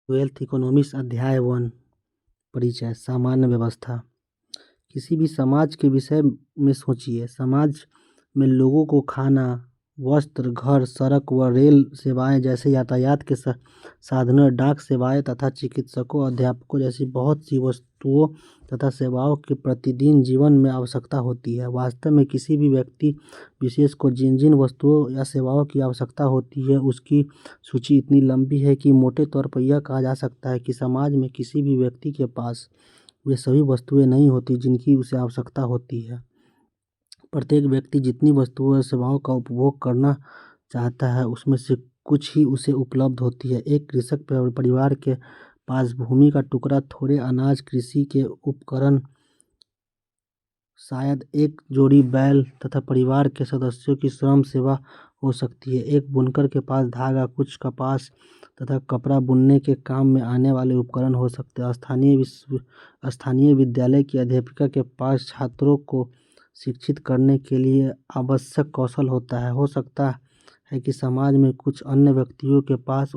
Twelfth economics अध्याय 1 परिचय सामान्य व्यवस्था। किसी भी समाज के विषय में सोचिए। समाज में लोगों को खाना, वस्त्र, घर, सड़क व रेल सेवाएं जैसे यातायात के साधनों, डाक सेवाएं तथा चिकित्सकों, अध्यापकों जैसी बहुत सी वस्तुओं तथा सेवाओं की प्रतिदिन जीवन में आवश्यकता होती है। वास्तव में किसी भी व्यक्ति विशेष को जिन जिन वस्तुओं या सेवाओं की आवश्यकता होती है उसकी सूची इतनी लंबी है कि मोटे तौर पर यह कहा जा सकता है कि समाज में किसी भी व्यक्ति के पास वे सभी वस्तुएं नहीं होती जिनकी उसे आवश्यकता होती है। प्रत्येक व्यक्ति जितनी वस्तुओं और सेवाओं का उपभोग करना चाहता है उसमें से कुछ ही उसे उपलब्ध होती है। एक कृषक परिवार के पास भूमि का टुकड़ा, थोड़े अनाज, कृषि के उपकरण, शायद एक जोड़ी बैल तथा परिवार के सदस्यों की श्रम सेवा हो सकती है। एक बुनकर के पास धागा, कुछ कपास तथा कपड़ा बुनने के काम में आने वाले उपकरण हो सकते हैं। स्थानीय विद्यालय की अध्यापिका के पास छात्रों को शिक्षित करने के लिए आवश्यक कौशल होता है। हो सकता है कि समाज में कुछ अन्य व्यक्तियों के पास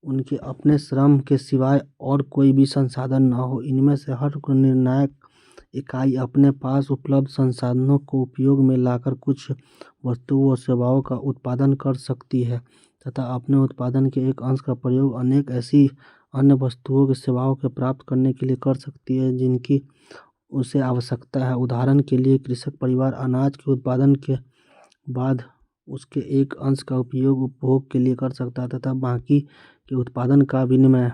उनके अपने श्रम के सिवाय और कोई भी संसाधन न हो। इनमें से हर निर्णायक इकाई अपने पास उपलब्ध संसाधनों को उपयोग में लाकर कुछ वस्तुओं और सेवाओं का उत्पादन कर सकती है तथा अपने उत्पादन के एक अंश का प्रयोग अनेक ऐसी अन्य वस्तुओं की सेवाओं को प्राप्त करने के लिए कर सकती है जिनकी उसे आवश्यकता है। उदाहरण के लिए, कृषक परिवार अनाज के उत्पादन के बाद उसके एक अंश का उपयोग उपभोग के लिए कर सकता है तथा बाकी के उत्पादन का विनिमय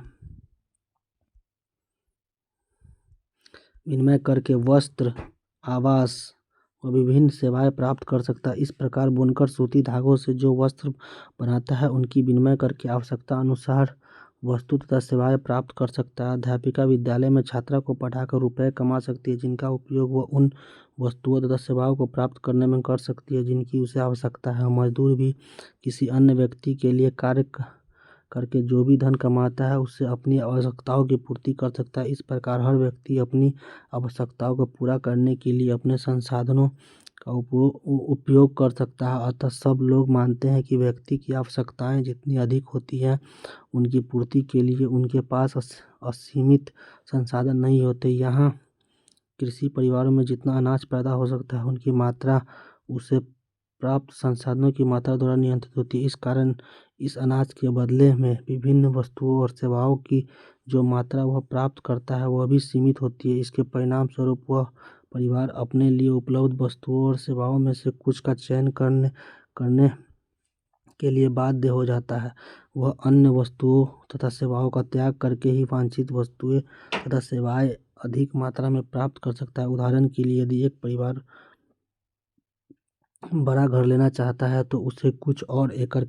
करके वस्त्र, आवास व विभिन्न सेवाएं प्राप्त कर सकता है। इस प्रकार बुनकर सूती धागों से जो वस्त्र बनाता है उनकी विनिमय करके आवश्यकता अनुसार वस्तु तथा सेवाएं प्राप्त कर सकता है। अध्यापिका विद्यालय में छात्रा को पढ़ाकर रुपए कमा सकती है जिनका उपयोग वह उन वस्तुओं तथा सेवाओं को प्राप्त करने में कर सकती है जिनकी उसे आवश्यकता है। मजदूर भी किसी अन्य व्यक्ति के लिए कार्य करके जो भी धन कमाता है उससे अपनी आवश्यकताओं की पूर्ति कर सकता है। इस प्रकार हर व्यक्ति अपनी आवश्यकताओं को पूरा करने के लिए अपने संसाधनों का उपयोग कर सकता है। अतः सब लोग मानते हैं कि व्यक्ति की आवश्यकताएं जितनी अधिक होती हैं उनकी पूर्ति के लिए उनके पास असीमित संसाधन नहीं होते। यहाँ कृषि परिवारों में जितना अनाज पैदा हो सकता है उनकी मात्रा उसे प्राप्त संसाधनों की मात्रा द्वारा नियंत्रित होती है। इस कारण इस अनाज के बदले में विभिन्न वस्तुओं और सेवाओं की जो मात्रा वह प्राप्त करता है वह भी सीमित होती है। इसके परिणाम स्वरूप वह परिवार अपने लिए उपलब्ध वस्तुओं और सेवाओं में से कुछ का चयन करने के लिए बाध्य हो जाता है। वह अन्य वस्तुओं तथा सेवाओं का त्याग करके ही वांछित वस्तुएं तथा सेवाएं अधिक मात्रा में प्राप्त कर सकता है। उदाहरण के लिए, यदि एक परिवार बड़ा घर लेना चाहता है तो उसे कुछ और एकड़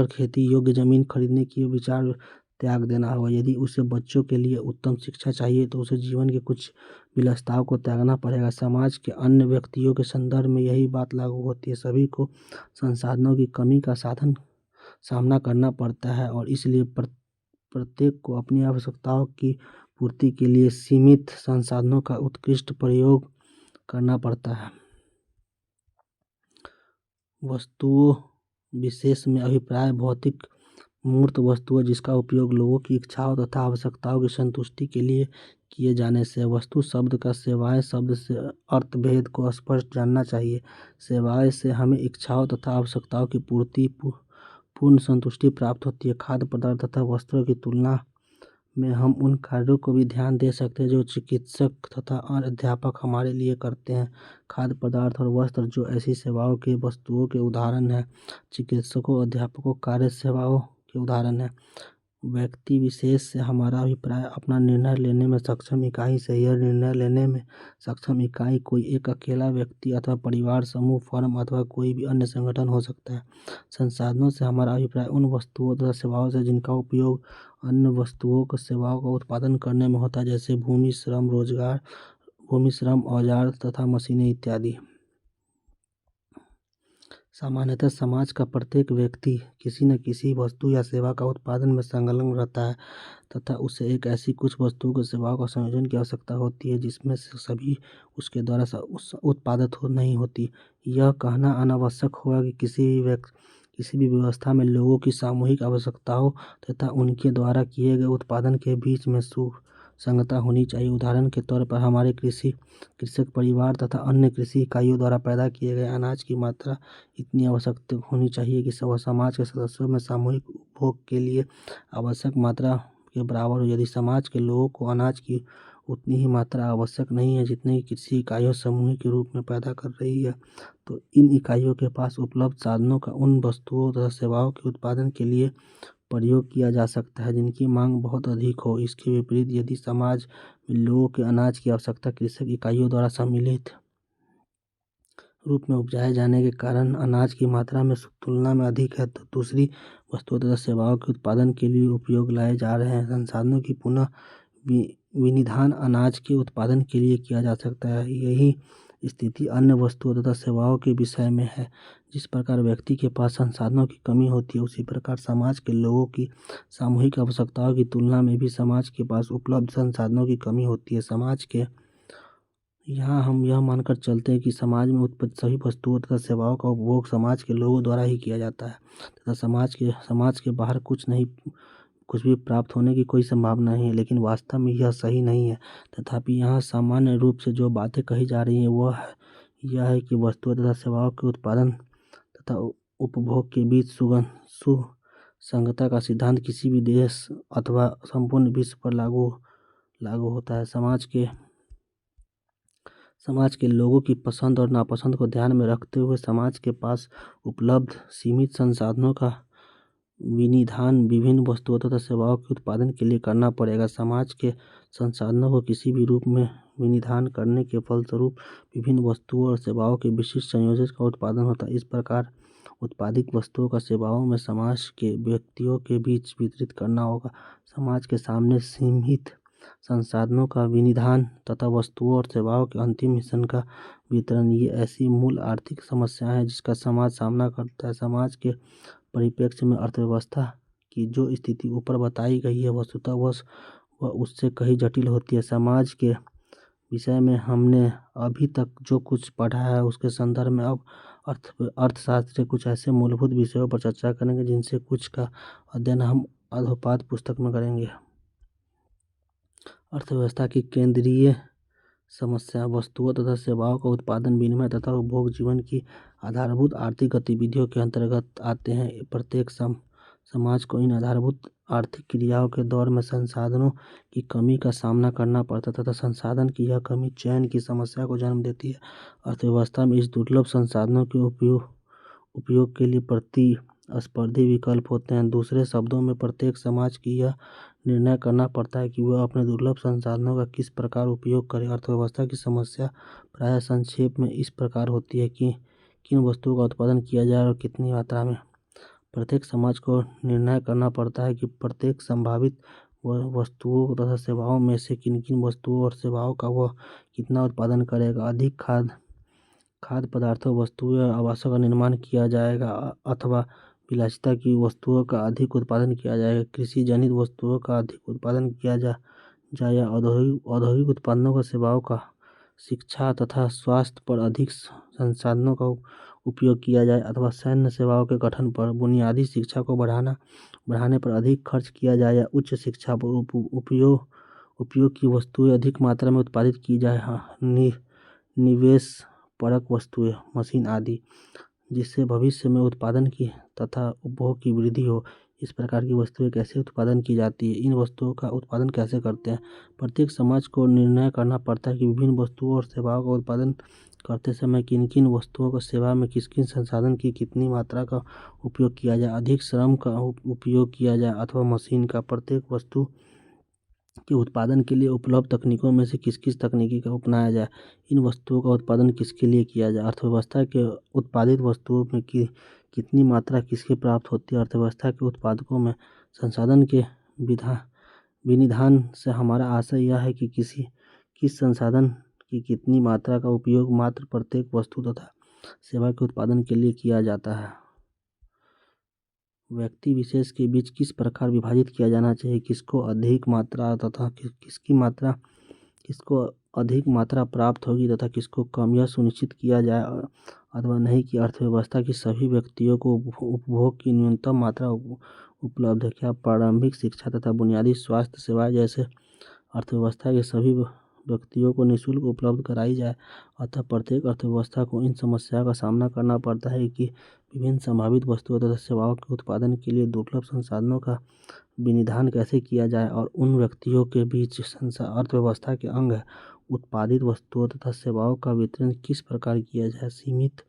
खेती योग्य जमीन खरीदने की विचार त्याग देना होगा। यदि उसे बच्चों के लिए उत्तम शिक्षा चाहिए तो उसे जीवन के कुछ विलासिताओं को त्यागना पड़ेगा। समाज के अन्य व्यक्तियों के संदर्भ में यही बात लागू होती है। सभी को संसाधनों की कमी का सामना करना पड़ता है और इसलिए प्रत्येक को अपनी आवश्यकताओं की पूर्ति के लिए सीमित संसाधनों का उत्कृष्ट प्रयोग करना पड़ता है। वस्तुओं विशेष में अभिप्राय भौतिक मूर्त वस्तुएं जिसका उपयोग लोगों की इच्छाओं तथा आवश्यकताओं की संतुष्टि के लिए किए जाने से। वस्तु शब्द का सेवाएं शब्द से अर्थभेद को स्पष्ट जानना चाहिए। सेवाएं से हमें इच्छाओं तथा आवश्यकताओं की पूर्ण संतुष्टि प्राप्त होती है। खाद्य पदार्थ तथा वस्त्रों की तुलना में हम उन कार्यों को भी ध्यान दे सकते हैं जो चिकित्सक तथा अध्यापक हमारे लिए करते हैं। खाद्य पदार्थ और वस्त्र जो ऐसी सेवाओं के वस्तुओं के उदाहरण हैं। चिकित्सकों अध्यापकों कार्य सेवाओं के उदाहरण हैं। व्यक्ति विशेष से हमारा अभिप्राय अपना निर्णय लेने में सक्षम इकाई से। यह निर्णय लेने में सक्षम इकाई कोई एक अकेला व्यक्ति अथवा परिवार समूह, फर्म अथवा कोई भी अन्य संगठन हो सकता है। संसाधनों से हमारा अभिप्राय उन वस्तुओं तथा सेवाओं से जिनका उपयोग अन्य वस्तुओं को सेवाओं का उत्पादन करने में होता है, जैसे भूमि, श्रम, औजार तथा मशीनें इत्यादि। सामान्यतः समाज का प्रत्येक व्यक्ति किसी न किसी वस्तु या सेवा का उत्पादन में संलग्न रहता है तथा उसे एक ऐसी कुछ वस्तुओं की सेवाओं का संयोजन की आवश्यकता होती है जिसमें से सभी उसके द्वारा उत्पादित नहीं होती। यह कहना अनावश्यक होगा कि किसी भी किसी भी व्यवस्था में लोगों की सामूहिक आवश्यकताओं तथा उनके द्वारा किए गए उत्पादन के बीच में सुसंगतता होनी चाहिए। उदाहरण के तौर पर हमारे कृषक परिवार तथा अन्य कृषि इकाइयों द्वारा पैदा किए गए अनाज की मात्रा इतनी आवश्यक होनी चाहिए कि वह समाज के सदस्यों में सामूहिक उपभोग के लिए आवश्यक मात्रा के बराबर हो। यदि समाज के लोगों को अनाज की उतनी ही मात्रा आवश्यक नहीं है जितनी कृषि इकाइयों समूह के रूप में पैदा कर रही है, तो इन इकाइयों के पास उपलब्ध साधनों का उन वस्तुओं तथा सेवाओं के उत्पादन के लिए प्रयोग किया जा सकता है जिनकी मांग बहुत अधिक हो। इसके विपरीत यदि समाज में लोगों के अनाज की आवश्यकता कृषक इकाइयों द्वारा सम्मिलित रूप में उपजाए जाने के कारण अनाज की मात्रा में तुलना में अधिक है, तो दूसरी वस्तुओं तथा सेवाओं के उत्पादन के लिए उपयोग लाए जा रहे हैं संसाधनों की पुनः विनिधान अनाज के उत्पादन के लिए किया जा सकता है। यही स्थिति अन्य वस्तुओं तथा सेवाओं के विषय में है। जिस प्रकार व्यक्ति के पास संसाधनों की कमी होती है, उसी प्रकार समाज के लोगों की सामूहिक आवश्यकताओं की तुलना में भी समाज के पास उपलब्ध संसाधनों की कमी होती है। समाज के यहाँ हम यह मानकर चलते हैं कि समाज में उत्पन्न सभी वस्तुओं तथा सेवाओं का उपभोग समाज के लोगों द्वारा ही किया जाता है तथा समाज के बाहर कुछ भी प्राप्त होने की कोई संभावना नहीं है, लेकिन वास्तव में यह सही नहीं है। तथापि यहाँ सामान्य रूप से जो बातें कही जा रही हैं वह यह है कि वस्तुओं तथा सेवाओं के उत्पादन तथा उपभोग के बीच सुसंगतता का सिद्धांत किसी भी देश अथवा संपूर्ण विश्व पर लागू होता है। समाज के लोगों की पसंद और नापसंद को ध्यान में रखते हुए समाज के पास उपलब्ध सीमित संसाधनों का विनिधान विभिन्न वस्तुओं तथा सेवाओं के उत्पादन के लिए करना पड़ेगा। समाज के संसाधनों को किसी भी रूप में विनिधान करने के फलस्वरूप विभिन्न वस्तुओं और सेवाओं के विशिष्ट संयोजन का उत्पादन होता है। इस प्रकार उत्पादित वस्तुओं का सेवाओं में समाज के व्यक्तियों के बीच वितरित करना होगा। समाज के सामने सीमित संसाधनों का विनिधान तथा वस्तुओं और सेवाओं के अंतिम मिश्रण का वितरण, ये ऐसी मूल आर्थिक समस्याएं हैं जिसका समाज सामना करता है। समाज के परिप्रेक्ष्य में अर्थव्यवस्था की जो स्थिति ऊपर बताई गई है वस्तुतः वह उससे कहीं जटिल होती है। समाज के विषय में हमने अभी तक जो कुछ पढ़ा है उसके संदर्भ में अब अर्थशास्त्र के कुछ ऐसे मूलभूत विषयों पर चर्चा करेंगे जिनसे कुछ का अध्ययन हम अधोपात पुस्तक में करेंगे। अर्थव्यवस्था की केंद्रीय समस्या वस्तुओं तथा सेवाओं का उत्पादन, विनिमय तथा उपभोग जीवन की आधारभूत आर्थिक गतिविधियों के अंतर्गत आते हैं। प्रत्येक समाज को इन आधारभूत आर्थिक क्रियाओं के दौर में संसाधनों की कमी का सामना करना पड़ता है तथा संसाधन की यह कमी चयन की समस्या को जन्म देती है। अर्थव्यवस्था में इस दुर्लभ संसाधनों के उपयोग के लिए प्रतिस्पर्धी विकल्प होते हैं। दूसरे शब्दों में प्रत्येक समाज की यह निर्णय करना पड़ता है कि वह अपने दुर्लभ संसाधनों का किस प्रकार उपयोग करे। अर्थव्यवस्था की समस्या प्रायः संक्षेप में इस प्रकार होती है कि किन वस्तुओं का उत्पादन किया जाए और कितनी मात्रा में। प्रत्येक समाज को निर्णय करना पड़ता है कि प्रत्येक संभावित वस्तुओं तथा सेवाओं में से किन किन वस्तुओं और सेवाओं का वह कितना उत्पादन करेगा। अधिक खाद्य पदार्थों वस्तुओं या आवासों का निर्माण किया जाएगा अथवा विलासिता की वस्तुओं का अधिक उत्पादन किया जाएगा। कृषि जनित वस्तुओं का अधिक उत्पादन किया जाए या औद्योगिक उत्पादनों का सेवाओं का शिक्षा तथा स्वास्थ्य पर अधिक संसाधनों का उपयोग किया जाए अथवा सैन्य सेवाओं के गठन पर, बुनियादी शिक्षा को बढ़ाने पर अधिक खर्च किया जाए या उच्च शिक्षा पर उपयोग की वस्तुएं अधिक मात्रा में उत्पादित की जाए। निवेश परक वस्तुएं, मशीन आदि, जिससे भविष्य में उत्पादन की तथा उपभोग की वृद्धि हो। इस प्रकार की वस्तुएं कैसे उत्पादन की जाती है, इन वस्तुओं का उत्पादन कैसे करते हैं। प्रत्येक समाज को निर्णय करना पड़ता है कि विभिन्न वस्तुओं और सेवाओं का उत्पादन करते समय किन किन वस्तुओं का सेवा में किस किन संसाधन की कितनी मात्रा का उपयोग किया जाए, अधिक श्रम का उपयोग किया जाए अथवा मशीन का। प्रत्येक वस्तु के उत्पादन के लिए उपलब्ध तकनीकों में से किस किस तकनीकी का अपनाया जाए। इन वस्तुओं का उत्पादन किसके लिए किया जाए। अर्थव्यवस्था के उत्पादित वस्तुओं में कितनी मात्रा किसके प्राप्त होती है। अर्थव्यवस्था के उत्पादकों में संसाधन के विनिधान से हमारा आशय यह है कि किस संसाधन की कितनी मात्रा का उपयोग मात्र प्रत्येक वस्तु तथा सेवा के उत्पादन के लिए किया जाता है। व्यक्ति विशेष के बीच किस प्रकार विभाजित किया जाना चाहिए, किसको अधिक मात्रा तथा किसको अधिक मात्रा प्राप्त होगी तथा किसको कम, यह सुनिश्चित किया जाए। अथवा नहीं कि अर्थव्यवस्था की सभी व्यक्तियों को उपभोग की न्यूनतम मात्रा उपलब्ध है। क्या प्रारंभिक शिक्षा तथा बुनियादी स्वास्थ्य सेवाएं जैसे अर्थव्यवस्था के सभी व्यक्तियों को निःशुल्क उपलब्ध कराई जाए। अतः प्रत्येक अर्थव्यवस्था को इन समस्याओं का सामना करना पड़ता है कि विभिन्न संभावित वस्तुओं तथा सेवाओं के उत्पादन के लिए दुर्लभ संसाधनों का विनिधान कैसे किया जाए और उन व्यक्तियों के बीच अर्थव्यवस्था के अंग है उत्पादित वस्तुओं तथा सेवाओं का वितरण किस प्रकार किया जाए। सीमित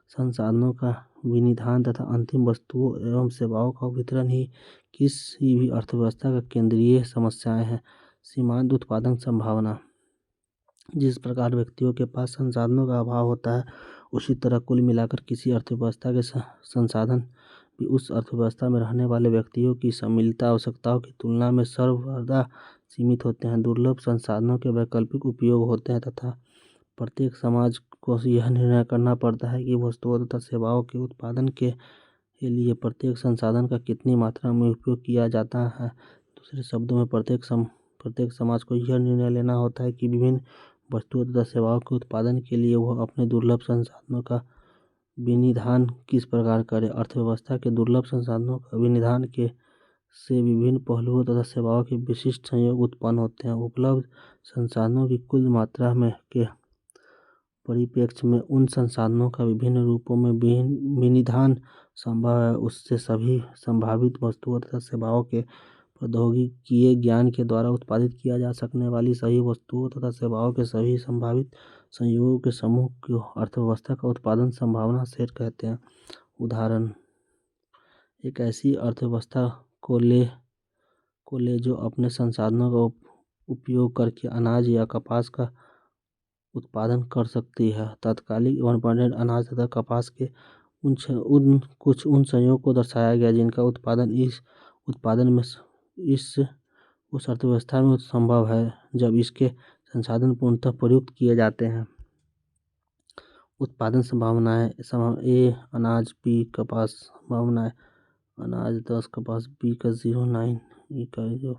संसाधनों का विनिधान तथा अंतिम वस्तुओं एवं सेवाओं का वितरण ही किसी भी अर्थव्यवस्था का केंद्रीय समस्याएं हैं। सीमांत उत्पादन संभावना। जिस प्रकार व्यक्तियों के पास संसाधनों का अभाव होता है उसी तरह कुल मिलाकर किसी अर्थव्यवस्था के संसाधन भी उस अर्थव्यवस्था में रहने वाले व्यक्तियों की सम्मिलित आवश्यकताओं की तुलना में सर्वदा सीमित होते हैं। दुर्लभ संसाधनों के वैकल्पिक उपयोग होते हैं तथा प्रत्येक समाज को यह निर्णय करना पड़ता है कि वस्तुओं तथा सेवाओं के उत्पादन के लिए प्रत्येक संसाधन का कितनी मात्रा में उपयोग किया जाता है। दूसरे शब्दों में प्रत्येक समाज को यह निर्णय लेना होता है कि विभिन्न वस्तुओं तथा सेवाओं के उत्पादन के लिए वह अपने दुर्लभ संसाधनों का विनिधान किस प्रकार करे। अर्थव्यवस्था के दुर्लभ संसाधनों का विनिधान के से विभिन्न पहलुओं तथा सेवाओं के विशिष्ट संयोग उत्पन्न होते हैं। उपलब्ध संसाधनों की कुल मात्रा में के परिप्रेक्ष्य में उन संसाधनों का विभिन्न रूपों में विनिधान संभव है। उससे सभी संभावित वस्तुओं तथा सेवाओं के प्रौद्योगिकीय ज्ञान के द्वारा उत्पादित किया जा सकने वाली सभी वस्तुओं तथा सेवाओं के सभी संभावित संयोगों के समूह को अर्थव्यवस्था का उत्पादन संभावना सेट कहते हैं। उदाहरण, एक ऐसी अर्थव्यवस्था को ले जो अपने संसाधनों का उपयोग करके अनाज या कपास का उत्पादन कर सकती है। तात्कालिक परमानेंट अनाज तथा कपास के उन संयोगों को दर्शाया गया जिनका उत्पादन में उस अर्थव्यवस्था में संभव है जब इसके संसाधन पूर्णतः प्रयुक्त किए जाते हैं। उत्पादन संभावनाएं ए अनाज, बी कपास। संभावनाएं अनाज 10, कपास बी का 0.9, ई का 0.5।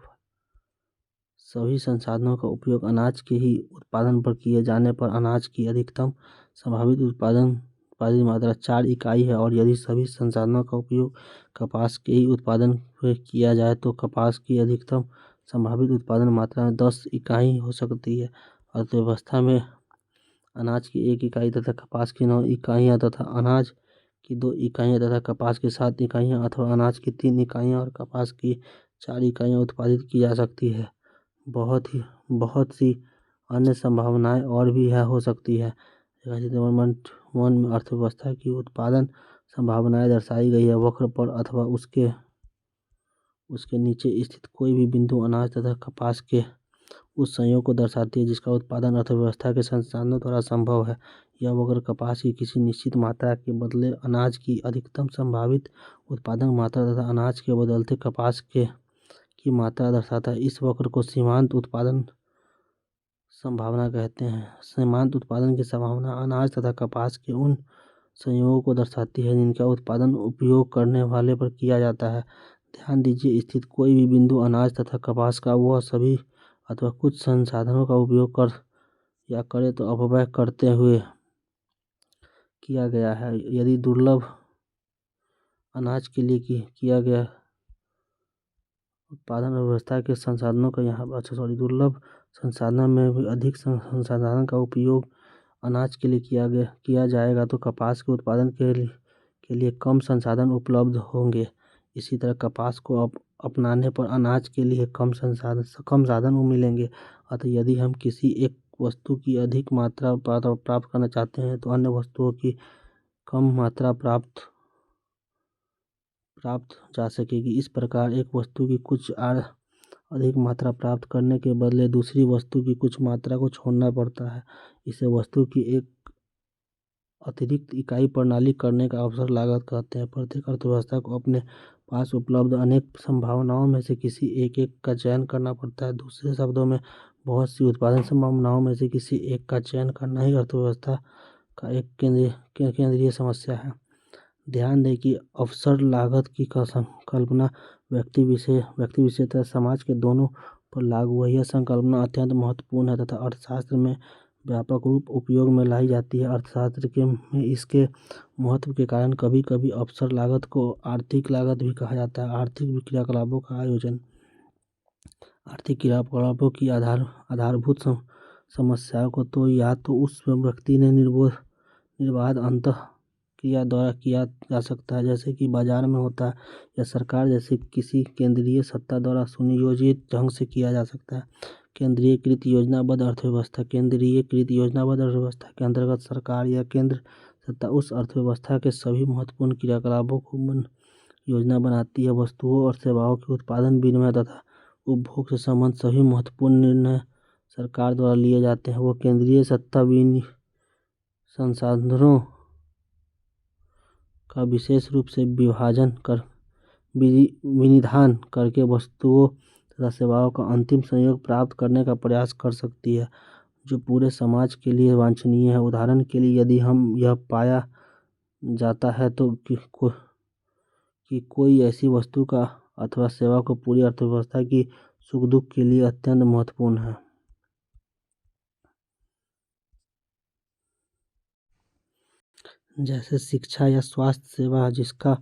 सभी संसाधनों का उपयोग अनाज के ही उत्पादन पर किए जाने पर अनाज की अधिकतम संभावित उत्पादित मात्रा 4 इकाई है और यदि सभी संसाधनों का उपयोग कपास के ही उत्पादन पर किया जाए तो कपास की अधिकतम संभावित उत्पादन मात्रा 10 इकाई हो सकती है। अर्थव्यवस्था में अनाज की 1 इकाई तथा कपास की 9 इकाइयाँ तथा अनाज की 2 इकाइयाँ तथा कपास की 7 इकाइयाँ अथवा अनाज की 3 इकाइयाँ और कपास की 4 इकाइयाँ उत्पादित की जा सकती है। बहुत सी अन्य संभावनाएं और भी हो सकती है। डेवलपमेंट 1 में अर्थव्यवस्था की उत्पादन संभावनाएं दर्शाई गई है। वक्र पर अथवा उसके नीचे स्थित कोई भी बिंदु अनाज तथा कपास के उस संयोग को दर्शाती है जिसका उत्पादन अर्थव्यवस्था के संसाधनों द्वारा संभव है। यह वक्र कपास की किसी निश्चित मात्रा के बदले अनाज की अधिकतम संभावित उत्पादन मात्रा तथा अनाज के बदलते कपास की मात्रा दर्शाता है। इस वक्र को सीमांत उत्पादन संभावना कहते हैं। सीमांत उत्पादन की संभावना अनाज तथा कपास के उन संयोगों को दर्शाती है जिनका उत्पादन उपयोग करने वाले पर किया जाता है। ध्यान दीजिए, स्थित कोई भी बिंदु अनाज तथा कपास का वह सभी अथवा कुछ संसाधनों का उपयोग करे तो अपव्यय करते हुए किया गया है। यदि दुर्लभ अनाज के लिए किया गया उत्पादन व्यवस्था के संसाधनों का दुर्लभ संसाधनों में भी अधिक संसाधन का उपयोग अनाज के लिए किया जाएगा तो कपास के उत्पादन के लिए कम संसाधन उपलब्ध होंगे। इसी तरह कपास को अपनाने पर अनाज के लिए कम साधन मिलेंगे। अतः यदि हम किसी एक वस्तु की अधिक मात्रा प्राप्त करना चाहते हैं तो अन्य वस्तुओं की कम मात्रा प्राप्त जा सकेगी। इस प्रकार एक वस्तु की कुछ अधिक मात्रा प्राप्त करने के बदले दूसरी वस्तु की कुछ मात्रा को छोड़ना पड़ता है। इसे वस्तु की एक अतिरिक्त इकाई प्रणाली करने का अवसर लागत कहते हैं। प्रत्येक अर्थव्यवस्था को अपने पास उपलब्ध अनेक संभावनाओं में से किसी एक का चयन करना पड़ता है। दूसरे शब्दों में बहुत सी उत्पादन संभावनाओं में से किसी एक का चयन करना ही अर्थव्यवस्था का एक केंद्रीय समस्या है। ध्यान दें कि अवसर लागत की संकल्पना व्यक्ति विशेष तथा समाज के दोनों पर लागू है। यह संकल्पना अत्यंत महत्वपूर्ण है तथा अर्थशास्त्र में व्यापक रूप उपयोग में लाई जाती है। अर्थशास्त्र के में इसके महत्व के कारण कभी कभी अवसर लागत को आर्थिक लागत भी कहा जाता है। आर्थिक क्रियाकलापों का आयोजन। आर्थिक क्रियाकलापों की आधारभूत समस्याओं को तो या तो उस व्यक्ति ने निर्बाध अंतः क्रिया द्वारा किया जा सकता है, जैसे कि बाजार में होता है, या सरकार जैसे किसी केंद्रीय सत्ता द्वारा सुनियोजित ढंग से किया जा सकता है। केंद्रीयकृत योजनाबद्ध अर्थव्यवस्था। केंद्रीयकृत योजनाबद्ध अर्थव्यवस्था के अंतर्गत सरकार या केंद्र सत्ता उस अर्थव्यवस्था के सभी महत्वपूर्ण क्रियाकलापों को योजना बनाती है। वस्तुओं और सेवाओं के उत्पादन, विनिमय तथा उपभोग से संबंधित सभी महत्वपूर्ण निर्णय सरकार द्वारा लिए जाते हैं। वो केंद्रीय सत्ता संसाधनों का विशेष रूप से विनिधान करके वस्तुओं तथा सेवाओं का अंतिम संयोग प्राप्त करने का प्रयास कर सकती है, जो पूरे समाज के लिए वांछनीय है। उदाहरण के लिए, यदि हम यह पाया जाता है तो कि कोई ऐसी वस्तु का अथवा सेवा को पूरी अर्थव्यवस्था की सुख दुख के लिए अत्यंत महत्वपूर्ण है। जैसे शिक्षा या स्वास्थ्य सेवा, जिसका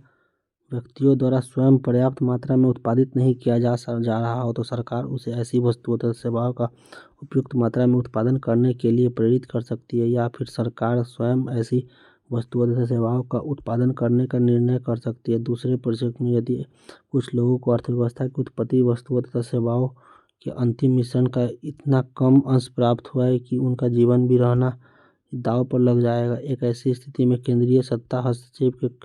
व्यक्तियों द्वारा स्वयं पर्याप्त मात्रा में उत्पादित नहीं किया जा रहा हो, तो सरकार उसे ऐसी वस्तुओं तथा सेवाओं का उपयुक्त मात्रा में उत्पादन करने के लिए प्रेरित कर सकती है, या फिर सरकार स्वयं ऐसी वस्तुओं तथा सेवाओं का उत्पादन करने का निर्णय कर सकती है। दूसरे परिप्रेक्ष्य में, यदि कुछ लोगों को अर्थव्यवस्था की उत्पत्ति वस्तुओं तथा सेवाओं के अंतिम मिश्रण का इतना कम अंश प्राप्त हुआ है कि उनका जीवन भी रहना दांव पर लग जाएगा, एक ऐसी स्थिति में केंद्रीय सत्ता हस्तक्षेप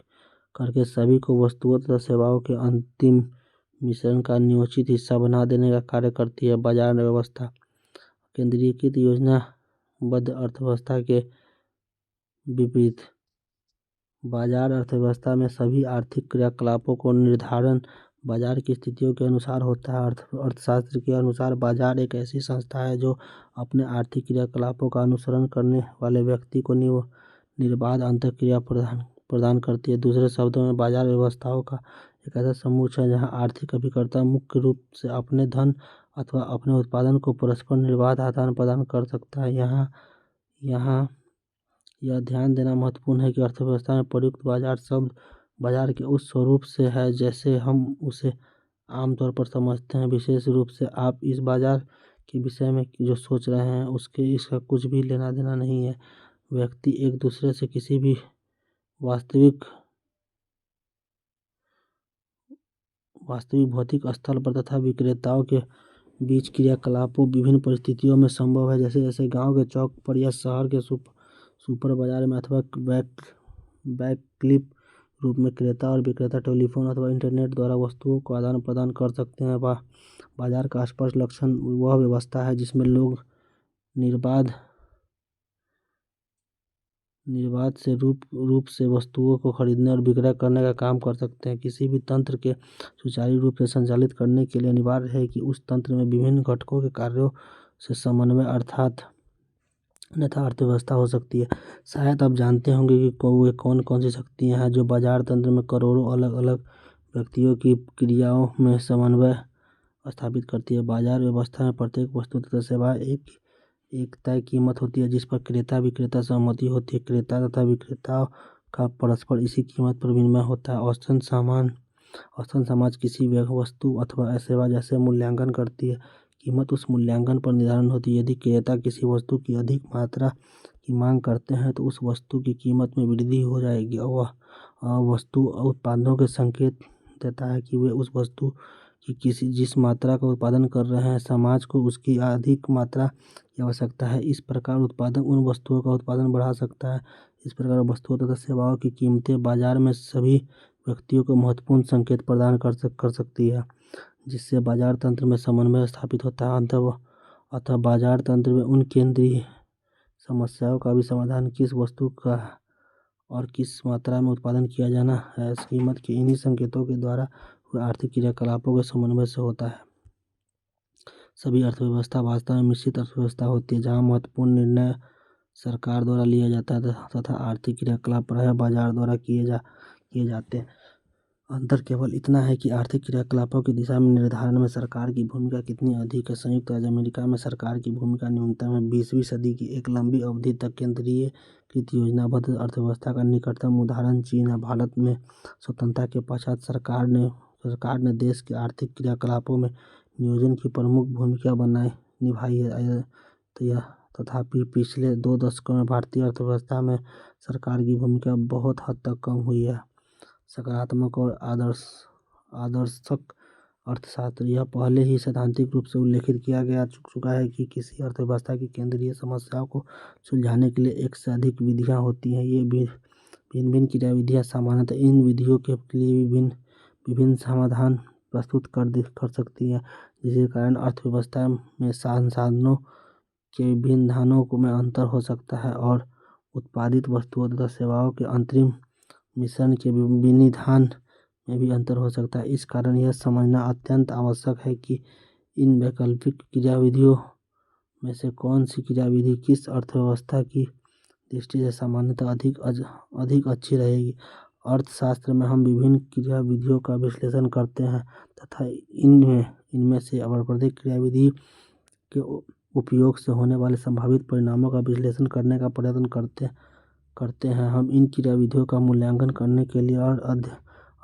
करके सभी को वस्तुओं तथा सेवाओं के अंतिम मिश्रण का नियोजित हिस्सा बना देने का कार्य करती है। बाजार व्यवस्था। केंद्रीकृत योजनाबद्ध अर्थव्यवस्था के विपरीत बाजार अर्थव्यवस्था में सभी आर्थिक क्रियाकलापों को निर्धारण बाजार की स्थितियों के अनुसार होता है। अर्थशास्त्र के अनुसार बाजार एक ऐसी संस्था है जो अपने आर्थिक क्रियाकलापों का अनुसरण करने वाले व्यक्ति को निर्बाध अंतःक्रिया प्रदान करती है। दूसरे शब्दों में, बाजार व्यवस्थाओं का एक ऐसा समूह है जहां आर्थिक अभिकर्ता मुख्य रूप से अपने धन अथवा अपने उत्पादन को परस्पर निर्बाध आदान प्रदान कर सकता है। यहाँ यह ध्यान देना महत्वपूर्ण है कि अर्थव्यवस्था में प्रयुक्त बाजार शब्द बाजार के उस स्वरूप से है जैसे हम उसे आमतौर पर समझते हैं। विशेष रूप से आप इस बाजार के विषय में जो सोच रहे हैं इसका कुछ भी लेना देना नहीं है। व्यक्ति एक दूसरे से किसी भी वास्तविक भौतिक स्थल पर तथा विक्रेताओं के बीच क्रियाकलापों विभिन्न परिस्थितियों में संभव है, जैसे जैसे गांव के चौक पर या शहर के सुपर बाजार में, अथवा वैकल्पिक रूप में क्रेता और विक्रेता टेलीफोन अथवा इंटरनेट द्वारा वस्तुओं को आदान प्रदान कर सकते हैं। बाजार का स्पष्ट लक्षण वह व्यवस्था है जिसमें लोग निर्बाध से रूप से वस्तुओं को खरीदने और विक्रय करने का काम कर सकते हैं। किसी भी तंत्र के सुचारू रूप से संचालित करने के लिए अनिवार्य है कि उस तंत्र में विभिन्न घटकों के कार्यों से समन्वय अन्यथा अर्थव्यवस्था हो सकती है। शायद आप जानते होंगे कि वे कौन कौन सी शक्तियाँ हैं जो बाजार तंत्र में करोड़ों अलग अलग व्यक्तियों की क्रियाओं में समन्वय स्थापित करती है। बाजार व्यवस्था में प्रत्येक वस्तु तथा सेवा एक तय कीमत होती है जिस पर क्रेता विक्रेता सहमति होती है। क्रेता तथा विक्रेताओं का परस्पर इसी कीमत पर विनिमय होता है। औसतन समाज किसी वस्तु अथवा सेवा जैसे मूल्यांकन करती है। कीमत उस मूल्यांकन पर निर्धारण होती है। यदि क्रेता किसी वस्तु की अधिक मात्रा की मांग करते हैं तो उस वस्तु की कीमत में वृद्धि हो जाएगी। वह वस्तु उत्पादकों के संकेत देता है कि वे उस वस्तु की जिस मात्रा का उत्पादन कर रहे हैं, समाज को उसकी अधिक मात्रा की आवश्यकता है। इस प्रकार उत्पादक उन वस्तुओं का उत्पादन बढ़ा सकता है। इस प्रकार वस्तुओं तथा सेवाओं की कीमतें बाजार में सभी व्यक्तियों को महत्वपूर्ण संकेत प्रदान कर सकती है, जिससे बाजार तंत्र में समन्वय स्थापित होता है। अतः बाजार तंत्र में उन केंद्रीय समस्याओं का भी समाधान किस वस्तु का और किस मात्रा में उत्पादन किया जाना है, कीमत के इन्हीं संकेतों के द्वारा हुए आर्थिक क्रियाकलापों के समन्वय से होता है। सभी अर्थव्यवस्था वास्तव में मिश्रित अर्थव्यवस्था होती है, जहाँ महत्वपूर्ण निर्णय सरकार द्वारा लिया जाता है तथा आर्थिक क्रियाकलाप प्रायः बाजार द्वारा किए जाते हैं। अंतर केवल इतना है कि आर्थिक क्रियाकलापों की दिशा में निर्धारण में सरकार की भूमिका कितनी अधिक है। संयुक्त राज्य अमेरिका में सरकार की भूमिका न्यूनतम है। 20वीं सदी की एक लंबी अवधि तक केंद्रीयकृत योजनाबद्ध अर्थव्यवस्था का निकटतम उदाहरण चीन है। भारत में स्वतंत्रता के पश्चात सरकार ने देश के आर्थिक क्रियाकलापों में नियोजन की प्रमुख भूमिका निभाई है। तथापि पिछले 2 दशकों में भारतीय अर्थव्यवस्था में सरकार की भूमिका बहुत हद तक कम हुई है। सकारात्मक और आदर्शक अर्थशास्त्र। यह पहले ही सैद्धांतिक रूप से उल्लेखित किया जा चुका है कि किसी अर्थव्यवस्था की केंद्रीय समस्याओं को सुलझाने के लिए एक से अधिक विधियां होती हैं। ये भिन्न भिन्न क्रियाविधियां सामान्यतः इन विधियों के लिए विभिन्न समाधान प्रस्तुत कर सकती हैं, जिसके कारण अर्थव्यवस्था में संसाधनों के विभिन्न धानों में अंतर हो सकता है और उत्पादित वस्तुओं तथा सेवाओं के अंतरिम मिश्रण के विनिधान में भी अंतर हो सकता है। इस कारण यह समझना अत्यंत आवश्यक है कि इन वैकल्पिक क्रियाविधियों में से कौन सी क्रियाविधि किस अर्थव्यवस्था की दृष्टि से सामान्यतः अधिक अच्छी रहेगी। अर्थशास्त्र में हम विभिन्न क्रियाविधियों का विश्लेषण करते हैं तथा इनमें से प्रत्येक क्रियाविधि के उपयोग से होने वाले संभावित परिणामों का विश्लेषण करने का प्रयत्न करते हैं। हम इन क्रियाविधियों का मूल्यांकन करने के लिए और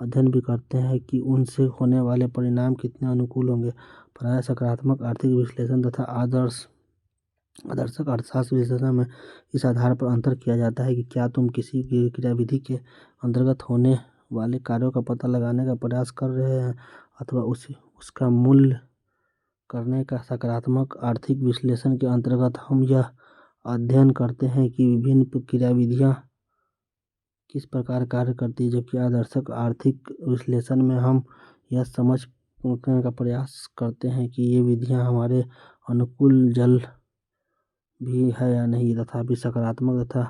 अध्ययन भी करते हैं कि उनसे होने वाले परिणाम कितने अनुकूल होंगे। प्रायः सकारात्मक आर्थिक विश्लेषण तथा आदर्शक अर्थशास्त्र विश्लेषण में इस आधार पर अंतर किया जाता है कि क्या तुम किसी क्रियाविधि के अंतर्गत होने वाले कार्यों का पता लगाने का प्रयास कर रहे हैं अथवा उसका मूल्य करने का। सकारात्मक आर्थिक विश्लेषण के अंतर्गत हम यह अध्ययन करते हैं कि विभिन्न क्रियाविधियां किस प्रकार कार्य करती है, जबकि आदर्शक आर्थिक विश्लेषण में हम यह समझने का प्रयास करते हैं कि ये विधियां हमारे अनुकूल जल भी है या नहीं। तथापि सकारात्मक तथा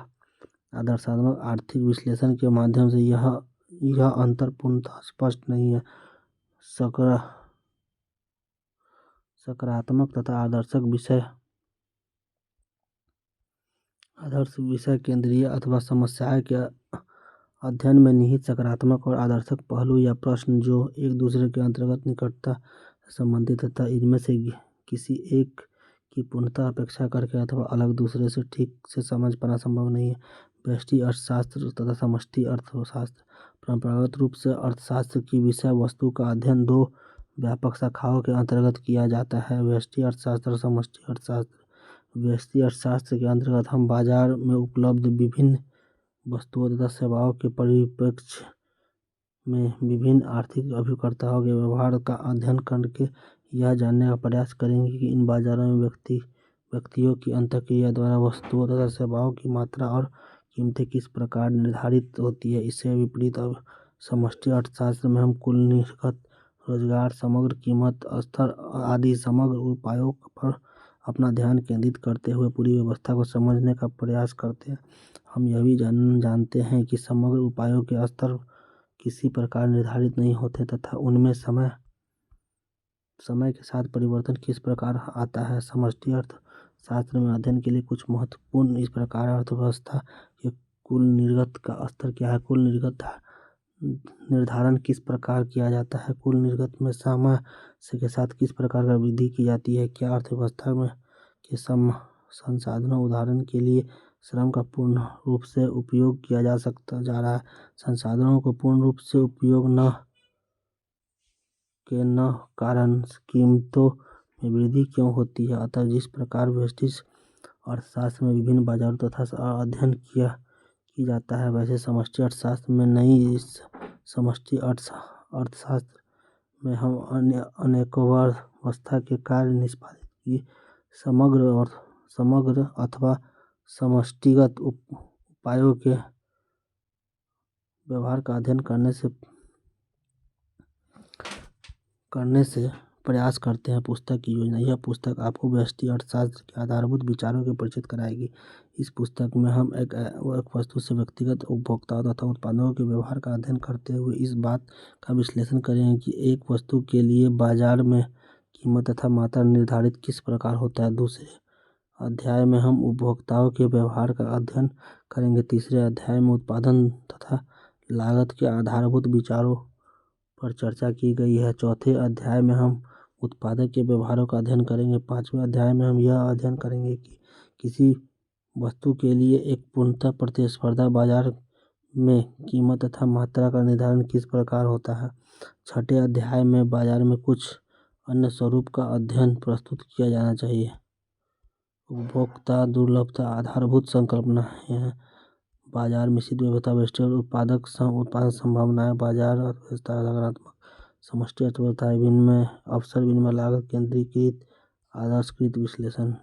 आदर्शात्मक आर्थिक विश्लेषण के माध्यम से यह अंतर पूर्णतः स्पष्ट नहीं है। सकारात्मक तथा आदर्श विषय केंद्रीय अथवा समस्याएं के अध्ययन में निहित सकारात्मक और आदर्शक पहलू या प्रश्न जो एक दूसरे के अंतर्गत निकटता से संबंधित तथा इनमें से किसी एक की पूर्णतः अपेक्षा करके अथवा अलग दूसरे से ठीक से समझ पाना संभव नहीं है। व्यष्टि अर्थशास्त्र तथा समष्टि अर्थशास्त्र। परंपरागत रूप से अर्थशास्त्र की विषय वस्तु का अध्ययन 2 व्यापक शाखाओं के अंतर्गत किया जाता है, व्यष्टि अर्थशास्त्र और समष्टि अर्थशास्त्र। व्यष्टि अर्थशास्त्र के अंतर्गत हम बाजार में उपलब्ध विभिन्न वस्तुओं तथा सेवाओं के परिप्रेक्ष्य में विभिन्न आर्थिक अभिकर्ताओं के व्यवहार का अध्ययन करके यह जानने का प्रयास करेंगे कि इन बाजारों में व्यक्तियों की अंतःक्रिया द्वारा वस्तुओं तथा सेवाओं की मात्रा और कीमतें किस प्रकार निर्धारित होती है। इससे विपरीत समष्टि अर्थशास्त्र में हम कुल निर्गत, रोजगार, समग्र कीमत स्तर आदि समग्र उपायों पर अपना ध्यान केंद्रित करते हुए पूरी व्यवस्था को समझने का प्रयास करते हैं। हम यह भी जानते हैं कि समग्र उपायों के स्तर किसी प्रकार निर्धारित नहीं होते तथा उनमें समय के साथ परिवर्तन किस प्रकार आता है। समष्टि अर्थशास्त्र में अध्ययन के लिए कुछ महत्वपूर्ण इस प्रकार अर्थव्यवस्था के कुल निर्गत का स्तर क्या है, कुल निर्गत निर्धारण किस प्रकार किया जाता है, कुल निर्गत में समय के साथ किस प्रकार का वृद्धि की जाती है, क्या अर्थव्यवस्था में के संसाधनों उदाहरण के लिए श्रम का पूर्ण रूप से उपयोग किया जा रहा है। संसाधनों को पूर्ण रूप से उपयोग न कारण कीमतों में वृद्धि क्यों होती है। अतः जिस प्रकार व्यष्टि अर्थशास्त्र में विभिन्न बाजारों तथा अध्ययन की जाता है, वैसे समष्टि अर्थशास्त्र में नहीं। इस समष्टि अर्थशास्त्र में हम अनेकावस्था के कार्य निष्पादित किए समग्र अथवा समष्टिगत उपायों के व्यवहार का अध्ययन करने से प्रयास करते हैं। पुस्तक की योजना। यह पुस्तक आपको व्यष्टि अर्थशास्त्र के आधारभूत विचारों के परिचित कराएगी। इस पुस्तक में हम एक वस्तु से व्यक्तिगत उपभोक्ताओं तथा उत्पादकों के व्यवहार का अध्ययन करते हुए इस बात का विश्लेषण करेंगे कि एक वस्तु के लिए बाजार में कीमत तथा मात्रा निर्धारित किस प्रकार होता है। दूसरे अध्याय में हम उपभोक्ताओं के व्यवहार का अध्ययन करेंगे। तीसरे अध्याय में उत्पादन तथा लागत के आधारभूत विचारों पर चर्चा की गई है। चौथे अध्याय में हम उत्पादक के व्यवहारों का अध्ययन करेंगे। पाँचवें अध्याय में हम यह अध्ययन करेंगे कि किसी वस्तु के लिए एक पूर्णतः प्रतिस्पर्धा बाजार में कीमत तथा मात्रा का निर्धारण किस प्रकार होता है। छठे अध्याय में बाजार में कुछ अन्य स्वरूप का अध्ययन प्रस्तुत किया जाना चाहिए। उपभोक्ता दुर्लभता आधारभूत संकल्पनाएं हैं। बाजार में स्थित व्यवस्था वेस्टेज उत्पादन संभावनाएं, बाजार अर्थव्यवस्था सकारात्मक समष्टि अर्थव्यवस्था विनिमय अवसर विनिमय लागत केंद्रीकृत आदर्शकृत विश्लेषण।